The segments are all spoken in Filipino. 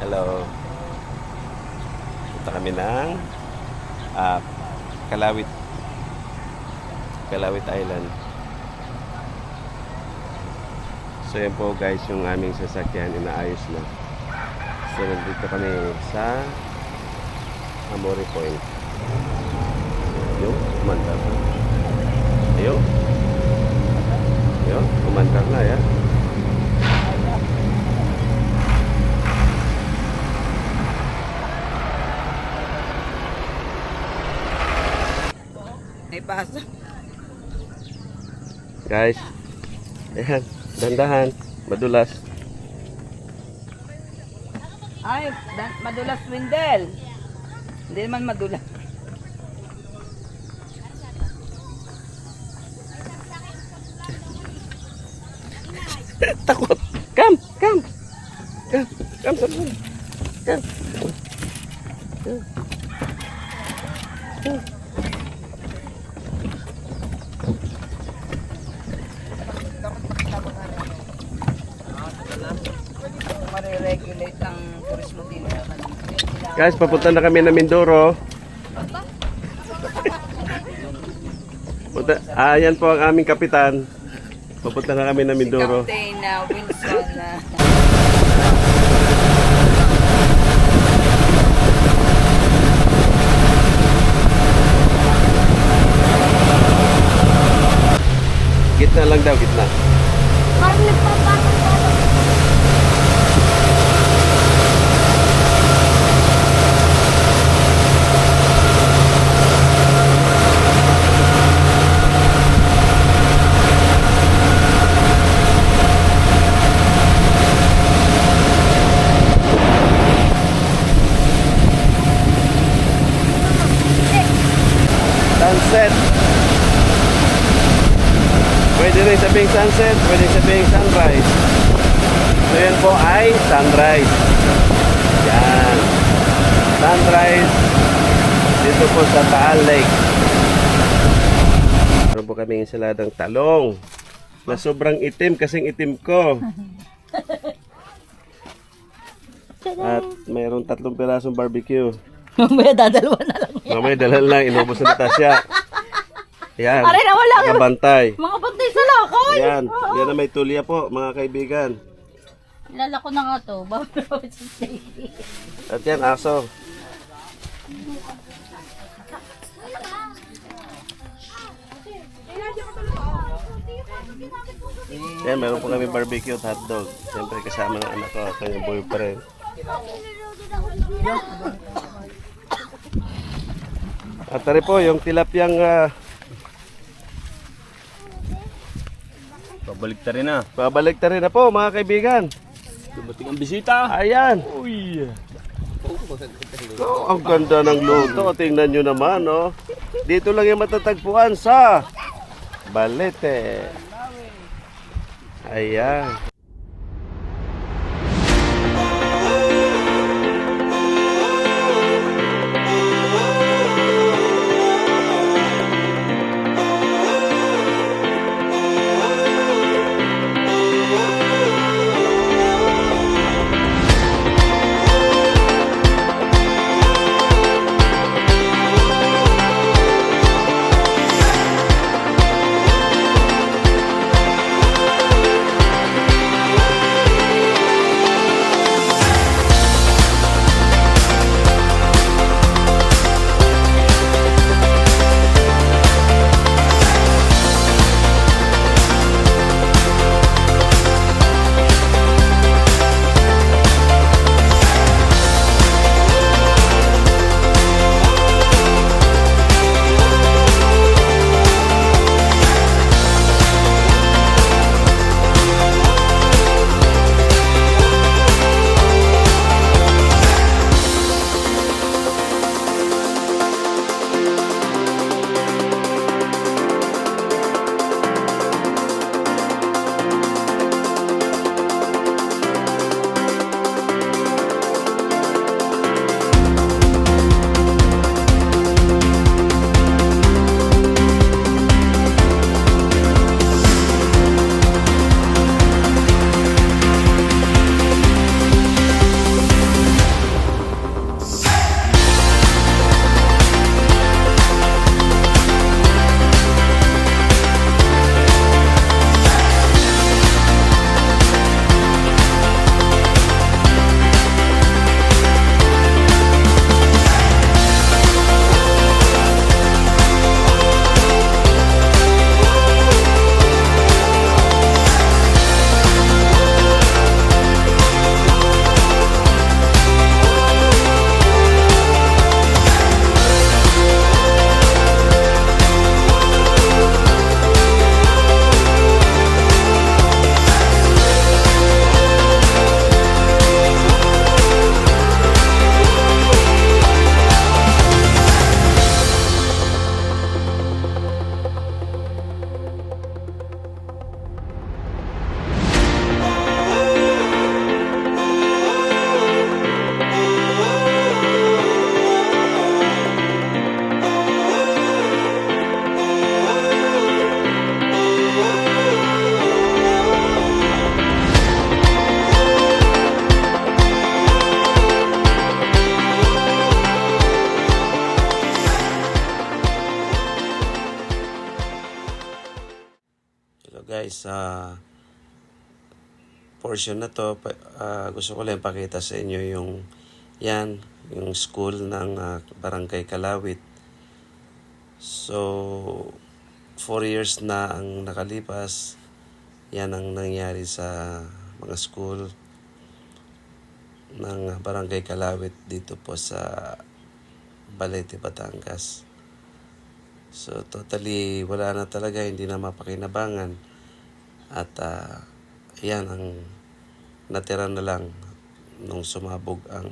Hello. Punta kami ng Kalawit. Kalawit Island. So yan po guys yung aming sasakyan, inaayos na. So nandito kami sa Amore Point. Yung umandar na. Ayun. Ayun, umandar na ya. May paso. Guys, ayan, dandahan, madulas. Ay, madulas Windel. Hindi naman madulas. Takot. Come. Come. Mariregulate ang turismo din. Guys, papunta na kami ng Mindoro. Ayan po ang aming kapitan. Papunta na kami ng Mindoro. Si Captain Wilson na. Gitna lang daw, gitna. Parang nagpapatong pa. Sunset. Pwede rin sabing sunset, pwede sabing sunrise. So yan po ay sunrise. Yan. Sunrise dito po sa Taal Lake. Meron po kami ensaladang talong na sobrang itim kasing itim ko. At mayroon 3 pirasong barbecue. Mamaya dadalawa na lang yan. Mamaya dalhan lang, inubos na Tasya. Yan. Aray na wala. Mga bantay. Mga bantay sa lakay. Yan. Yan na may tulya po, mga kaibigan. Ilala ko na nga to. Bawal sa At yan, aso. Yan, meron po kami barbecue at hotdog. Siyempre kasama ng anak ko, kanyang boyfriend. At tari po, yung tilapyang pabalik ta rin na po mga kaibigan. Dumating ang bisita. Ayan. Uy. Oh, ang ganda ng luto. Tingnan nyo naman, oh. Dito lang yung matatagpuan sa Balete. Ayan. sa portion na to, gusto ko lang pakita sa inyo yung school ng Barangay Kalawit. So, 4 years na ang nakalipas. Yan ang nangyari sa mga school ng Barangay Kalawit dito po sa Balete, Batangas. So, totally wala na talaga, hindi na mapakinabangan. At yan ang natira na lang nung sumabog ang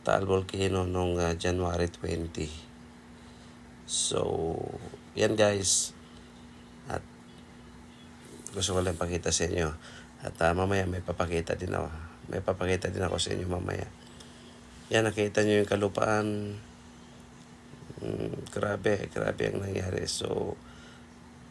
Taal Volcano nung January 20. So, yan guys. At gusto ko lang pakita sa inyo. At mamaya may papakita din ako. May papakita din ako sa inyo mamaya. Yan, nakita nyo yung kalupaan. Grabe ang nangyari. So,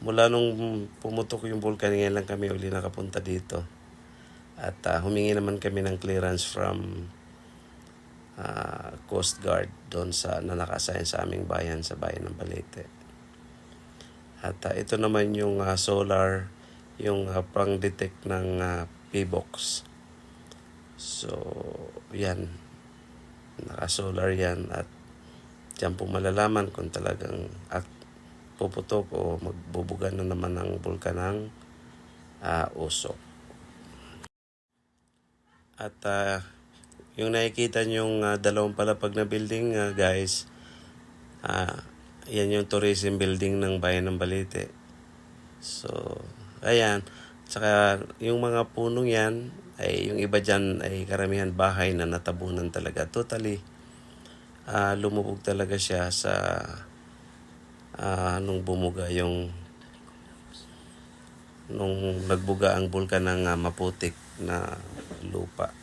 mula nung pumutok yung vulkan, ngayon lang kami uli nakapunta dito. At humingi naman kami ng clearance from Coast Guard doon sa na naka-assign sa aming bayan, sa bayan ng Balete. At ito naman yung solar, yung pang-detect ng PBOX. So, yan. Naka-solar yan at diyan po malalaman kung talagang puputok o magbubugan na naman ng bulkan ng usok. At yung nakikita nyong dalawang palapag na building, guys, yan yung tourism building ng bayan ng Balete. So, ayan. Saka yung mga punong yan, ay yung iba dyan ay karamihan bahay na natabunan talaga. Totally, lumubog talaga siya sa nung bumuga nung nagbuga ang bulkan ng maputik na lupa.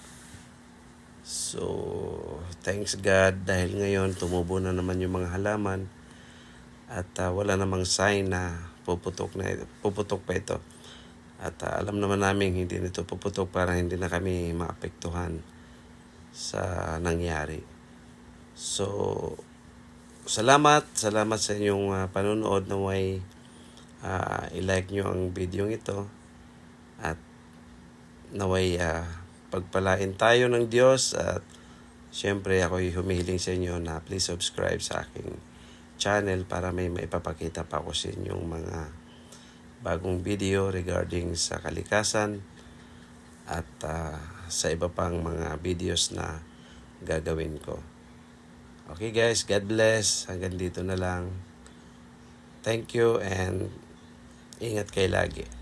So, thanks God dahil ngayon tumubo na naman yung mga halaman at wala namang sign na puputok pa ito. At alam naman namin hindi nito puputok para hindi na kami maapektuhan sa nangyari. So, salamat sa inyong panonood. Naway i-like nyo ang video ito at naway pagpalain tayo ng Diyos at syempre ako'y humihiling sa inyo na please subscribe sa aking channel para may maipapakita pa ako sa inyong mga bagong video regarding sa kalikasan at sa iba pang mga videos na gagawin ko. Okay guys, God bless. Hanggang dito na lang. Thank you and ingat kayo lagi.